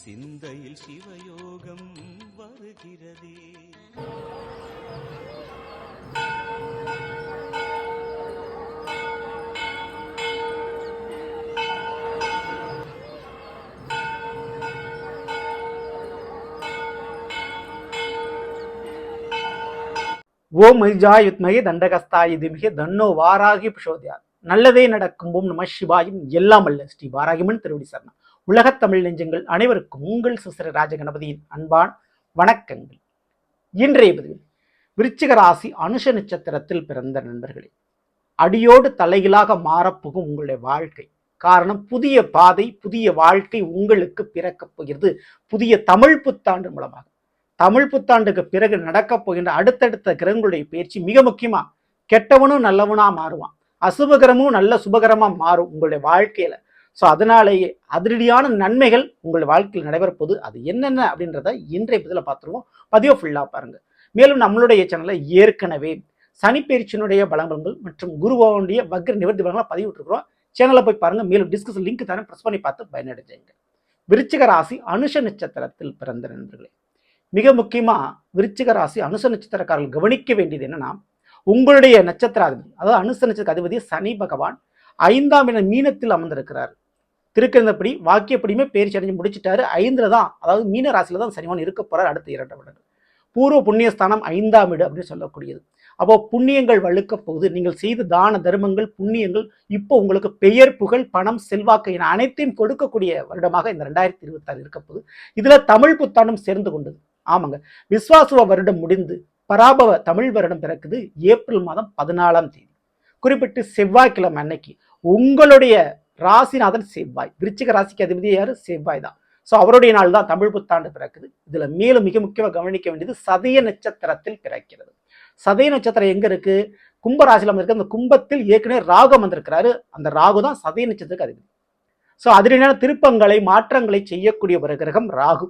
சிந்தையில் சிவயோகம் வருகிறதே. ஓம் ஐஜாயுத்மகே தண்டகஸ்தாய திமிகே தன்னோ வாராகி பிரசோதியார். நல்லதே நடக்கும். ஓம் நம சிவாயும். எல்லாம் அல்ல ஸ்ரீ வாராகிமன் திருவடி சரணம். உலகத் தமிழ் நெஞ்சங்கள் அனைவருக்கும் உங்கள் சுசர ராஜகணபதியின் அன்பான் வணக்கங்கள். இன்றைய பதிவில் விருச்சிக ராசி அனுஷ நட்சத்திரத்தில் பிறந்த நண்பர்களே, அடியோடு தலைகளாக மாறப்போகும் உங்களுடைய வாழ்க்கை. காரணம், புதிய பாதை, புதிய வாழ்க்கை உங்களுக்கு பிறக்கப் போகிறது. புதிய தமிழ் புத்தாண்டு மூலமாக தமிழ் புத்தாண்டுக்கு பிறகு நடக்கப் போகின்ற அடுத்தடுத்த கிரகங்களுடைய பயிற்சி மிக முக்கியமா. கெட்டவனும் நல்லவனா மாறுவான், அசுபகரமும் நல்ல சுபகரமா மாறும் உங்களுடைய வாழ்க்கையில. ஸோ அதனாலேயே அதிரடியான நன்மைகள் உங்களுடைய வாழ்க்கையில் நடைபெறப்போது. அது என்னென்ன அப்படின்றத இன்றைய பதில பார்த்துருவோம். பதிவை ஃபுல்லா பாருங்க. மேலும் நம்மளுடைய சேனல்ல ஏற்கனவே சனிப்பெயர்ச்சியினுடைய பலன்கள் மற்றும் குருவோடைய வக்ர நிவர்த்தி பலன்களை பதிவிட்டுருக்கிறோம். சேனலை போய் பாருங்க. மேலும் டிஸ்கஷன் லிங்க் தானே பிரஸ் பண்ணி பார்த்து பயனடைஞ்சுங்க. விருச்சிக ராசி அனுஷ நட்சத்திரத்தில் பிறந்த நண்பர்களே, மிக முக்கியமா விருச்சிக ராசி அனுச நட்சத்திரக்காரர்கள் கவனிக்க வேண்டியது என்னன்னா, உங்களுடைய நட்சத்திராதிபதி, அதாவது அனுச நட்சத்திர அதிபதி சனி பகவான் 5ஆம் இடம் மீனத்தில் அமர்ந்திருக்கிறார். திருக்கிறந்தபடி வாக்கியப்படியுமே பயிற்சி அடைஞ்சு முடிச்சுட்டாரு. 5ல தான், அதாவது மீன ராசியில தான் சனிவான் இருக்க போறார் அடுத்த 2 வருடங்கள். பூர்வ புண்ணியஸ்தானம் 5ஆம் இடம் அப்படின்னு சொல்லக்கூடியது. அப்போ புண்ணியங்கள் வழுக்க போகுது. நீங்கள் செய்த தான தர்மங்கள், புண்ணியங்கள் இப்போ உங்களுக்கு பெயர், புகழ், பணம், செல்வாக்கு என அனைத்தையும் கொடுக்கக்கூடிய வருடமாக இந்த 2026 இருக்க போகுது. இதுல தமிழ் புத்தாண்டும் சேர்ந்து கொண்டது. ஆமாங்க, விஸ்வாசுவ வருடம் முடிந்து பராபவ தமிழ் வருடம் பிறக்குது ஏப்ரல் மாதம் 14ஆம் தேதி. குறிப்பிட்டு செவ்வாய்க்கிழமை அன்னைக்கு உங்களுடைய ராசிநாதன் செவ்வாய், விருச்சிக ராசிக்கு அதிபதி யாரு? செவ்வாய் தான். ஸோ அவருடைய நாள் தான் தமிழ் புத்தாண்டு பிறக்குது. இதுல மேலும் மிக முக்கியமாக கவனிக்க வேண்டியது சதய நட்சத்திரத்தில் பிறக்கிறது. சதய நட்சத்திரம் எங்க இருக்கு? கும்பராசியில இருக்கு. அந்த கும்பத்தில் ஏற்கனவே ராகு வந்திருக்கிறாரு. அந்த ராகு தான் சதய நட்சத்திரத்துக்கு அதிபதி. ஸோ அதிரடியான திருப்பங்களை, மாற்றங்களை செய்யக்கூடிய ஒரு கிரகம் ராகு.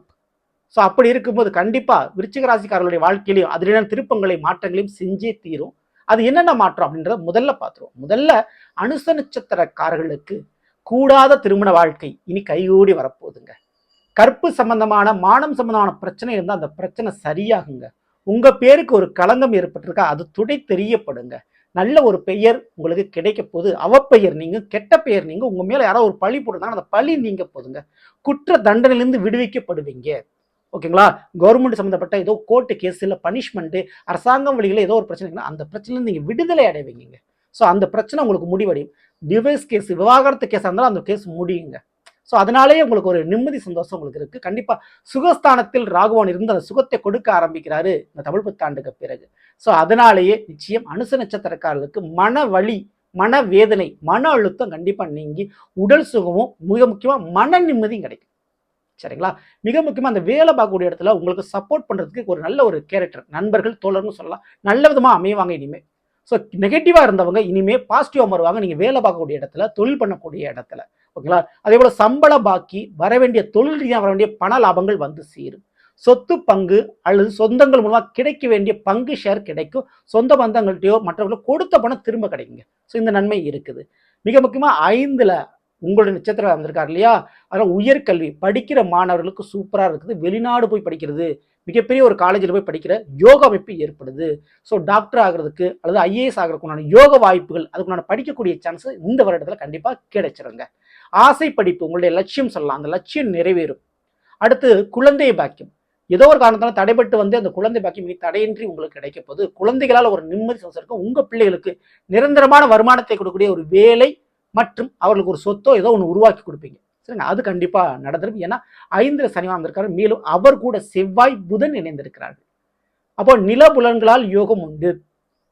ஸோ அப்படி இருக்கும்போது கண்டிப்பா விருச்சிக ராசிக்காரர்களுடைய வாழ்க்கையிலையும் அதிரடியான திருப்பங்களை, மாற்றங்களையும் செஞ்சே தீரும். அது என்னென்ன மாற்றம் அப்படின்றத முதல்ல பார்த்துருவோம். முதல்ல அனுச நட்சத்திரக்காரர்களுக்கு கூடாத திருமண வாழ்க்கை இனி கைகூடி வரப்போகுதுங்க. கற்பு சம்பந்தமான, மானம் சம்பந்தமான பிரச்சனை இருந்தால் அந்த பிரச்சனை சரியாகுங்க. உங்க பேருக்கு ஒரு களங்கம் ஏற்பட்டிருக்கா, அது துடை தெரியப்படுங்க. நல்ல ஒரு பெயர் உங்களுக்கு கிடைக்க போகுது. அவப்பெயர் நீங்க, கெட்ட பெயர் நீங்க, உங்க மேல யாராவது ஒரு பழி போட்டுருந்தாங்க, அந்த பழி நீங்க போதுங்க. குற்ற தண்டனையிலிருந்து விடுவிக்கப்படுவீங்க. ஓகேங்களா? கவர்மெண்ட் சம்மந்தப்பட்ட ஏதோ கோர்ட்டு கேஸ், இல்லை பனிஷ்மெண்ட்டு, அரசாங்கம் வழியில் ஏதோ ஒரு பிரச்சனைனா அந்த பிரச்சனையில நீங்கள் விடுதலை அடைவீங்க. ஸோ அந்த பிரச்சனை உங்களுக்கு முடிவடையும். டிவைஸ் கேஸ், விவாகரத்து கேஸாக இருந்தாலும் அந்த கேஸ் முடியுங்க. ஸோ அதனாலேயே உங்களுக்கு ஒரு நிம்மதி, சந்தோஷம் உங்களுக்கு இருக்குது. கண்டிப்பாக சுகஸ்தானத்தில் ராகுவான் இருந்து அந்த சுகத்தை கொடுக்க ஆரம்பிக்கிறாரு இந்த தமிழ் புத்தாண்டுக்கு பிறகு. ஸோ அதனாலேயே நிச்சயம் அனுச நட்சத்திரக்காரர்களுக்கு மன வலி, மன வேதனை, மன அழுத்தம் கண்டிப்பாக நீங்கி உடல் சுகமும், மிக முக்கியமாக மன நிம்மதியும் கிடைக்கும். சரிங்களா? மிக முக்கியமாக அந்த வேலை பார்க்கக்கூடிய இடத்துல உங்களுக்கு சப்போர்ட் பண்ணுறதுக்கு ஒரு நல்ல ஒரு கேரக்டர், நண்பர்கள், தோழர்னு சொல்லலாம், நல்ல விதமாக அமைவாங்க இனிமேல். ஸோ நெகட்டிவாக இருந்தவங்க இனிமேல் பாசிட்டிவாக வருவாங்க. நீங்கள் வேலை பார்க்கக்கூடிய இடத்துல, தொழில் பண்ணக்கூடிய இடத்துல. ஓகேங்களா? அதே போல் சம்பள பாக்கி, வர வேண்டிய தொழில் ரீதியாக வர வேண்டிய பண லாபங்கள் வந்து சேரும். சொத்து பங்கு அல்லது சொந்தங்கள் மூலமாக கிடைக்க வேண்டிய பங்கு ஷேர் கிடைக்கும். சொந்த பந்தங்கள்கிட்டயோ மற்றவர்களோ கொடுத்த பணம் திரும்ப கிடைக்குங்க. ஸோ இந்த நன்மை இருக்குது. மிக முக்கியமாக 5ல் உங்களுடைய நட்சத்திரம் வந்திருக்காரு இல்லையா? அதனால் உயர்கல்வி படிக்கிற மாணவர்களுக்கு சூப்பராக இருக்குது. வெளிநாடு போய் படிக்கிறது, மிகப்பெரிய ஒரு காலேஜில் போய் படிக்கிற யோக அமைப்பு ஏற்படுது. ஸோ டாக்டர் ஆகிறதுக்கு அல்லது ஐஏஎஸ் ஆகிறதுக்குண்டான யோக வாய்ப்புகள், அதுக்குண்டான படிக்கக்கூடிய சான்ஸ் இந்த வருடத்தில் கண்டிப்பாக கிடைச்சிருங்க. ஆசை படிப்பு, உங்களுடைய லட்சியம் சொல்லலாம், அந்த லட்சியம் நிறைவேறும். அடுத்து குழந்தை பாக்கியம், ஏதோ ஒரு காரணத்தால் தடைபட்டு வந்து அந்த குழந்தை பாக்கியம் இனி தடையின்றி உங்களுக்கு கிடைக்க போது. குழந்தைகளால் ஒரு நிம்மதி சந்தோஷம் இருக்கும். உங்கள் பிள்ளைகளுக்கு நிரந்தரமான வருமானத்தை கொடுக்கக்கூடிய ஒரு வேலை மற்றும் அவர்களுக்கு ஒரு சொத்தோ ஏதோ ஒன்று உருவாக்கி கொடுப்பீங்க. சரிங்க, அது கண்டிப்பாக நடந்துடும். ஏன்னா 5ல் சனிவான் இருக்காரு. மேலும் அவர் கூட செவ்வாய், புதன் இணைந்திருக்கிறார்கள். அப்போ நிலபுலன்களால் யோகம் உண்டு.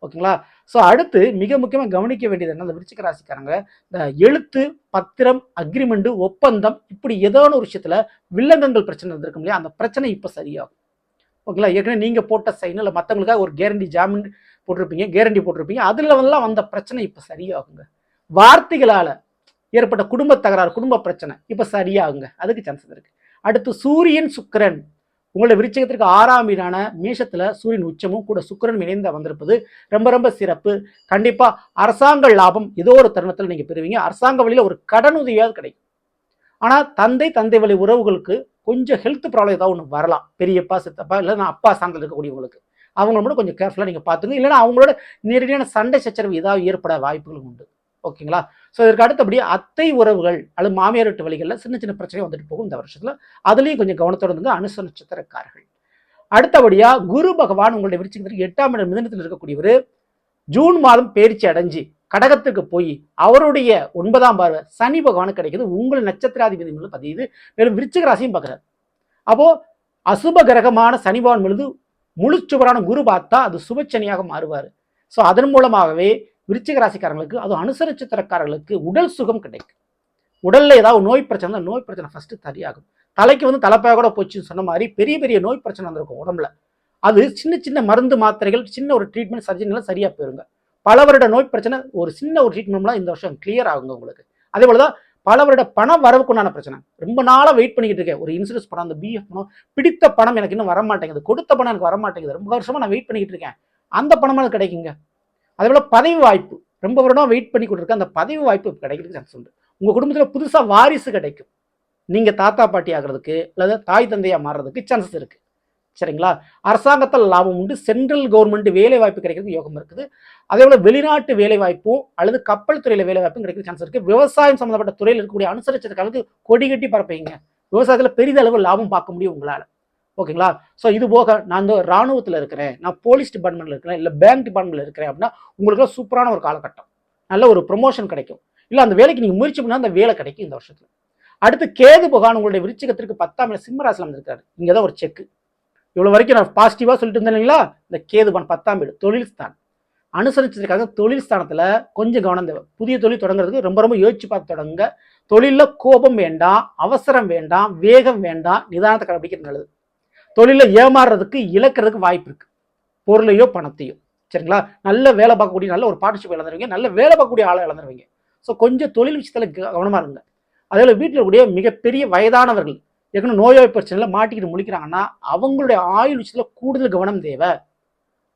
ஓகேங்களா? ஸோ அடுத்து மிக முக்கியமாக கவனிக்க வேண்டியது என்ன, இந்த விருச்சிக ராசிக்காரங்க இந்த எழுத்து, பத்திரம், அக்ரிமெண்ட், ஒப்பந்தம், இப்படி ஏதோ ஒரு விஷயத்துல வில்லங்கங்கள் பிரச்சனை இருந்திருக்கும் இல்லையா? அந்த பிரச்சனை இப்போ சரியாகும். ஓகேங்களா? ஏற்கனவே நீங்க போட்ட சைன் இல்லை மற்றவங்களுக்காக ஒரு கேரண்டி ஜாமீன் போட்டிருப்பீங்க, கேரண்டி போட்டிருப்பீங்க, அதுல எல்லாம் வந்த பிரச்சனை இப்போ சரியாகுங்க. வார்த்தைகளால ஏற்பட்ட குடும்ப தகராறு, குடும்ப பிரச்சனை இப்ப சரியாகுங்க. அதுக்கு சான்சஸ் இருக்கு. அடுத்து சூரியன், சுக்கிரன், உங்களுடைய விருச்சிகத்திற்கு 6ஆம் வீடான மேஷத்துல சூரியன் உச்சமும் கூட சுக்கிரன் இணைந்து வந்திருப்பது ரொம்ப ரொம்ப சிறப்பு. கண்டிப்பா அரசாங்க லாபம் ஏதோ ஒரு தருணத்தில் நீங்க பெறுவீங்க. அரசாங்க வழியில ஒரு கடன் உதவியாவது கிடைக்கும். ஆனா தந்தை வழி உறவுகளுக்கு கொஞ்சம் ஹெல்த் ப்ராப்ளம் ஏதாவது ஒன்று வரலாம். பெரியப்பா சித்தப்பா இல்லை நான் அப்பா சார்ந்தில் இருக்கக்கூடியவங்களுக்கு அவங்கள மட்டும் கொஞ்சம் கேர்ஃபுல்லாக நீங்கள் பார்த்துங்க. இல்லைன்னா அவங்களோட நேரடியான சண்டை சச்சரவு ஏதாவது ஏற்பட வாய்ப்புகள் உண்டு. ஓகேங்களா? ஸோ இதற்கு அடுத்தபடி அத்தை உறவுகள் அல்லது மாமியார் வீட்டு வழிகளில் சின்ன சின்ன பிரச்சனை வந்துட்டு போகும் இந்த வருஷத்துல. அதுலேயும் கொஞ்சம் கவனத்தோடு இருந்துங்க அனுச நட்சத்திரக்காரர்கள். அடுத்தபடியா குரு பகவான் உங்களுடைய விருச்சிகத்திற்கு 8ஆம் இடம் மிதுனத்தில் இருக்கக்கூடியவர் ஜூன் மாதம் பயிற்சி அடைஞ்சு கடகத்துக்கு போய் அவருடைய 9ஆம் பார்வை சனி பகவானுக்கு கிடைக்குது. உங்கள் நட்சத்திராதிபதி மேல பதியுது. மேலும் விருச்சிக ராசியும் பார்க்குறாரு. அப்போ அசுப கிரகமான சனி பகவான் பொழுது முழு சுவரான குரு பார்த்தா அது சுபச்சனியாக மாறுவார். ஸோ அதன் மூலமாகவே விருச்சிக ராசிக்காரங்களுக்கு அது அனுச நட்சத்திரக்காரர்களுக்கு உடல் சுகம் கிடைக்கும். உடல்ல ஏதாவது நோய் பிரச்சனை நோய் பிரச்சனை ஃபர்ஸ்ட் சரியாகும். தலைக்கு வந்து தலைப்பாக கூட போச்சுன்னு சொன்ன மாதிரி பெரிய பெரிய நோய் பிரச்சனை வந்திருக்கும் உடம்புல. அது சின்ன சின்ன மருந்து மாத்திரைகள் சின்ன ஒரு ட்ரீட்மெண்ட் சர்ஜரிலாம் சரியா போயிருங்க. பல வருட நோய் பிரச்சனை ஒரு சின்ன ஒரு ட்ரீட்மெண்ட்லாம் இந்த வருஷம் கிளியர் ஆகுங்க உங்களுக்கு. அதே போலதான் பல வருட பண வரவுக்குண்டான பிரச்சனை. ரொம்ப நாளாக வெயிட் பண்ணிக்கிட்டு இருக்கேன். ஒரு இன்சூரன்ஸ் பணம், அந்த பிஎஃப் பணம், பிடித்த பணம் எனக்கு இன்னும் வரமாட்டேங்குது, கொடுத்த பணம் எனக்கு வரமாட்டேங்குது, ரொம்ப வருஷமா நான் வெயிட் பண்ணிக்கிட்டு இருக்கேன், அந்த பணம் எனக்கு கிடைக்குங்க. அதே போல பதவி வாய்ப்பு, ரொம்ப வருடம் வெயிட் பண்ணி கொடுத்துருக்க அந்த பதவி வாய்ப்பு கிடைக்கிறதுக்கு சான்ஸ் உண்டு. உங்க குடும்பத்தில் புதுசா வாரிசு கிடைக்கும். நீங்க தாத்தா பாட்டி ஆகிறதுக்கு அல்லது தாய் தந்தையா மாறுறதுக்கு சான்சஸ் இருக்கு. சரிங்களா? அரசாங்கத்தில் லாபம் உண்டு. சென்ட்ரல் கவர்மெண்ட் வேலை வாய்ப்பு கிடைக்கிறதுக்கு யோகம் இருக்குது. அதே போல வெளிநாட்டு வேலை வாய்ப்பும் அல்லது கப்பல் துறையில வேலை வாய்ப்பும் கிடைக்கிற சான்ஸ் இருக்கு. விவசாயம் சம்பந்தப்பட்ட துறையில் இருக்கக்கூடிய அனுசரிச்சதுக்காக கொடி கட்டி பரப்பீங்க. விவசாயத்துல பெரிதளவு லாபம் பார்க்க முடியும் உங்களால. ஓகேங்களா? ஸோ இது போக நான் இந்த ராணுவத்தில் இருக்கிறேன், நான் போலீஸ் டிபார்ட்மெண்ட்ல இருக்கிறேன், இல்லை பேங்க் டிபார்ட்மெண்ட்ல இருக்கிறேன் அப்படின்னா உங்களுக்கு சூப்பரான ஒரு காலகட்டம். நல்ல ஒரு ப்ரொமோஷன் கிடைக்கும். இல்லை அந்த வேலைக்கு நீங்க முயற்சி பண்ணா அந்த வேலை கிடைக்கும் இந்த வருஷத்துல. அடுத்து கேது பகவான் உங்களுடைய விருச்சிகத்திற்கு 10ஆம் இடம் சிம்ம ராசியில் வந்திருக்காரு. இங்கதான் ஒரு செக். இவ்வளவு வரைக்கும் நான் பாசிட்டிவா சொல்லிட்டு இருந்தேன் இல்லைங்களா? இந்த கேதுபான் 10ஆம் வீடு தொழில் ஸ்தானம். அனுசரிச்சதுக்காக தொழில் ஸ்தானத்துல கொஞ்சம் கவனம் தேவை. புதிய தொழில் தொடங்குறதுக்கு ரொம்ப ரொம்ப யோசிச்சு பார்த்து தொடங்க. தொழில கோபம் வேண்டாம், அவசரம் வேண்டாம், வேகம் வேண்டாம், நிதானத்தை கடைபிடிக்கிறது நல்லது. தொழில ஏமாறுறதுக்கு இழக்கிறதுக்கு வாய்ப்பு இருக்கு, பொருளையோ பணத்தையோ. சரிங்களா? நல்ல வேலை பார்க்கக்கூடிய நல்ல ஒரு பார்ட்னர்ஷிப் இழந்துருவீங்க, நல்ல வேலை பார்க்கக்கூடிய ஆளை இழந்துருவீங்க. ஸோ கொஞ்சம் தொழில் விஷயத்துல கவனமா இருங்க. அதே போல வீட்டில் இருக்கக்கூடிய மிகப்பெரிய வயதானவர்கள் ஏற்கனவே நோயாளி பிரச்சனைல மாட்டிக்கிட்டு முழிக்கிறாங்கன்னா அவங்களுடைய ஆயுள் விஷயத்துல கூடுதல் கவனம் தேவை.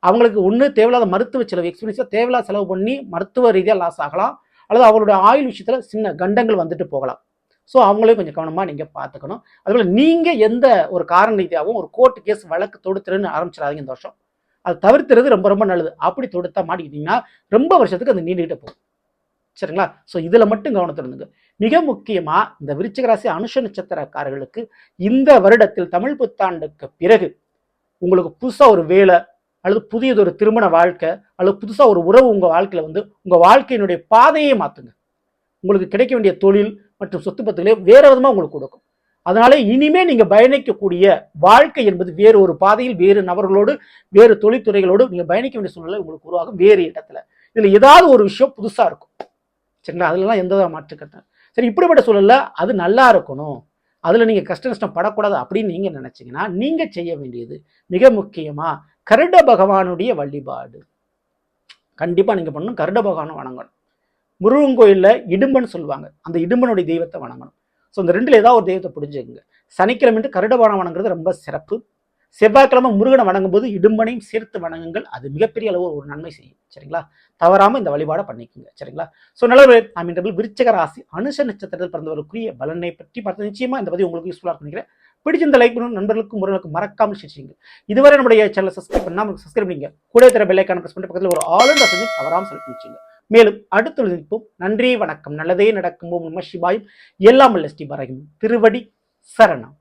அவங்களுக்கு ஒன்று தேவையில்லாத மருத்துவ செலவு எக்ஸ்பென்சிவா தேவையில்லாத செலவு பண்ணி மருத்துவ ரீதியாக லாஸ் ஆகலாம், அல்லது அவங்களுடைய ஆயுள் விஷயத்துல சின்ன கண்டங்கள் வந்துட்டு போகலாம். ஸோ அவங்களையும் கொஞ்சம் கவனமா நீங்க பார்த்துக்கணும். அதுபோல நீங்க எந்த ஒரு காரண ரீதியாகவும் ஒரு கோர்ட்டு கேஸ் வழக்கு தொடுத்துருன்னு ஆரம்பிச்சிடாதீங்க இந்த வருஷம். அது தவிர்த்துறது ரொம்ப ரொம்ப நல்லது. அப்படி தொடுத்தா மாட்டிக்கிட்டீங்கன்னா ரொம்ப வருஷத்துக்கு அது நீண்டுகிட்டு போகும். சரிங்களா? ஸோ இதுல மட்டும் கவனத்தில் இருந்துங்க. மிக முக்கியமா இந்த விருச்சிக ராசி அனுஷ நட்சத்திரக்காரர்களுக்கு இந்த வருடத்தில் தமிழ் புத்தாண்டுக்கு பிறகு உங்களுக்கு புதுசா ஒரு வேலை அல்லது புதியது ஒரு திருமண வாழ்க்கை அல்லது புதுசா ஒரு உறவு உங்க வாழ்க்கையில வந்து உங்க வாழ்க்கையினுடைய பாதையை மாத்துங்க. உங்களுக்கு கிடைக்க வேண்டிய தொழில் மற்றும் சொத்து பத்துகளே வேற விதமா உங்களுக்கு கொடுக்கும். அதனால இனிமே நீங்க பயணிக்கக்கூடிய வாழ்க்கை என்பது வேறு ஒரு பாதையில் வேறு நபர்களோடு வேறு தொழில்துறைகளோடு நீங்க பயணிக்க வேண்டிய சூழ்நிலை உங்களுக்கு உருவாகும் வேறு இடத்துல. இதுல ஏதாவது ஒரு விஷயம் புதுசா இருக்கும். சரிங்களா? அதுலலாம் எந்த மாற்றுக்கட்டேன். சரி, இப்படிப்பட்ட சூழல்ல அது நல்லா இருக்கணும், அதுல நீங்க கஷ்ட நஷ்டம் படக்கூடாது அப்படின்னு நீங்க நினைச்சீங்கன்னா நீங்க செய்ய வேண்டியது மிக முக்கியமா கருட பகவானுடைய வழிபாடு கண்டிப்பா நீங்க பண்ணணும். கருட பகவானை வணங்கணும். முருகன் கோயில்ல இடும்பன் சொல்லுவாங்க, அந்த இடும்பனுடைய தெய்வத்தை வணங்கணும். ஸோ இந்த ரெண்டுல ஏதாவது ஒரு தெய்வத்தை புரிஞ்சுக்குங்க. சனிக்கிழமை கருட பகவானை வணங்குறது ரொம்ப சிறப்பு. செவ்வாய்க்கிழமை முருகனை வணங்கும் போது இடும்பனையும் சேர்த்து வணங்குங்கள். அது மிகப்பெரிய அளவு ஒரு நன்மை செய்யும். சரிங்களா? தவறாம இந்த வழிபாடை பண்ணிக்கோங்க. சரிங்களா? ஸோ நல்ல நாம் இன்று விருச்சிக ராசி அனுஷ நட்சத்திரத்தில் பிறந்தவருக்குரிய பலனை பற்றி பார்த்து நிச்சயமா இந்த பதிவு உங்களுக்கு யூஸ்ஃபுல்லாக பண்ணிக்கிறேன். பிடிச்சிருந்த லைக் பண்ணணும், நண்பர்களுக்கும் முருகனுக்கும் மறக்காமல் ஷேர் செய்யுங்க. இதுவரை நம்முடைய சேனலை சப்ஸ்கிரைப் பண்ணாம சப்ஸ்கிரைப் பண்ணிங்க. கூட தர பெல் ஐகானை பிரஸ் பண்ணி பக்கத்தில் ஒரு ஆல் வசதி தவறாமல் செலுத்தி வச்சுங்க. மேலும் அடுத்த சந்திப்போம். நன்றி, வணக்கம். நல்லதே நடக்கும். நம சிவாயும். எல்லாம் அல்ல ஸ்ரீ பாரகியும். திருவடி சரணம்.